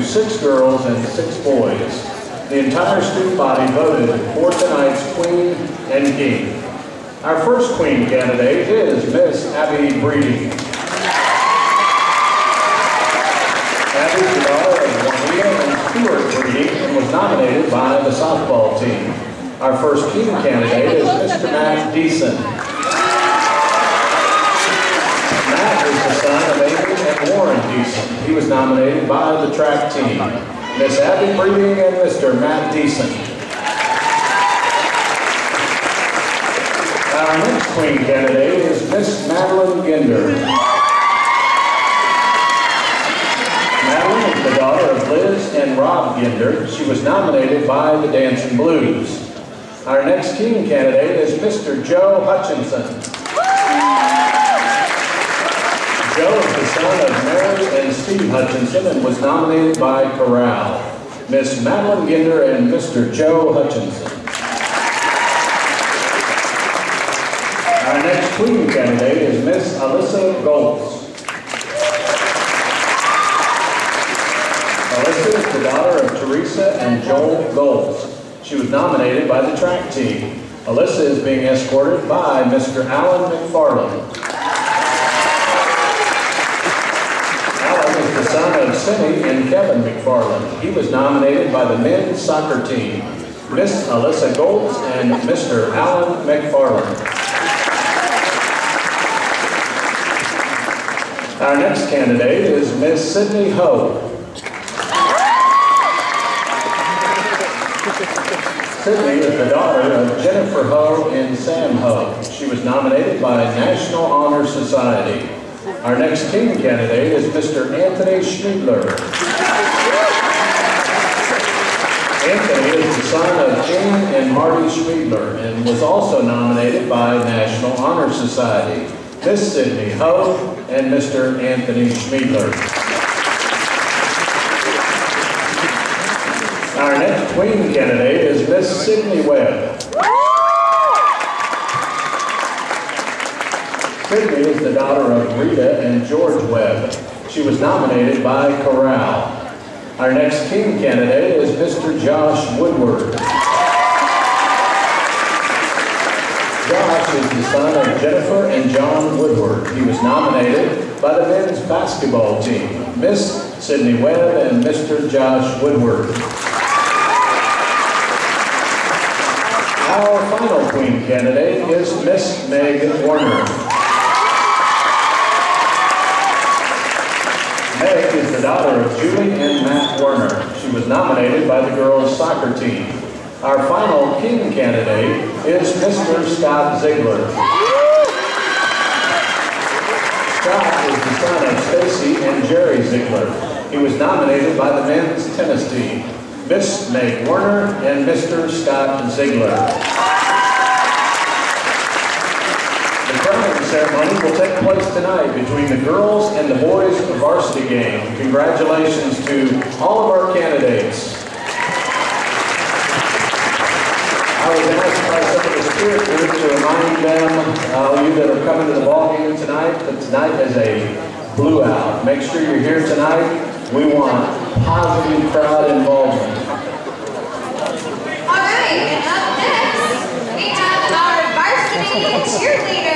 6 girls and 6 boys. The entire student body voted for tonight's Queen and King. Our first Queen candidate is Miss Abby Breeding. Abby is the daughter of Juanita and Stuart Breeding and was nominated by the softball team. Our first King candidate is Mr. Matt Deason. Matt is the son of Amy and Warren Deason. He was nominated by the track team. Miss Abby Breeding and Mr. Matt Deason. Our next Queen candidate is Miss Madeline Ginder. Madeline is the daughter of Liz and Rob Ginder. She was nominated by the Dancing Blues. Our next King candidate is Mr. Joe Hutchinson. Joe is the son of Mary and Steve Hutchinson and was nominated by Corral. Miss Madeline Ginder and Mr. Joe Hutchinson. Our next Queen candidate is Miss Alyssa Goltz. Alyssa is the daughter of Teresa and Joel Goltz. She was nominated by the track team. Alyssa is being escorted by Mr. Alan McFarland. The son of Cindy and Kevin McFarland. He was nominated by the men's soccer team, Miss Alyssa Goltz and Mr. Alan McFarland. Our next candidate is Miss Sydney Ho. Sydney is the daughter of Jennifer Ho and Sam Ho. She was nominated by National Honor Society. Our next King candidate is Mr. Anthony Schmiedler. Anthony is the son of Jane and Marty Schmiedler and was also nominated by National Honor Society. Miss Sydney Ho and Mr. Anthony Schmiedler. Our next Queen candidate is Miss Sydney Webb. Sydney is the daughter of Rita and George Webb. She was nominated by Corral. Our next King candidate is Mr. Josh Woodward. Josh is the son of Jennifer and John Woodward. He was nominated by the men's basketball team, Miss Sydney Webb and Mr. Josh Woodward. Our final Queen candidate is Miss Meg Warner. Meg is the daughter of Julie and Matt Warner. She was nominated by the girls' soccer team. Our final King candidate is Mr. Scott Ziegler. Scott is the son of Stacy and Jerry Ziegler. He was nominated by the men's tennis team, Miss Meg Warner and Mr. Scott Ziegler. The crowning ceremony will take place tonight between the girls and the boys varsity game. Congratulations to all of our candidates. I was asked by some of the spirit group to remind them, you that are coming to the ball game tonight, that tonight is a blue out. Make sure you're here tonight. We want positive crowd involvement. All right, and up next, we have our varsity cheerleader.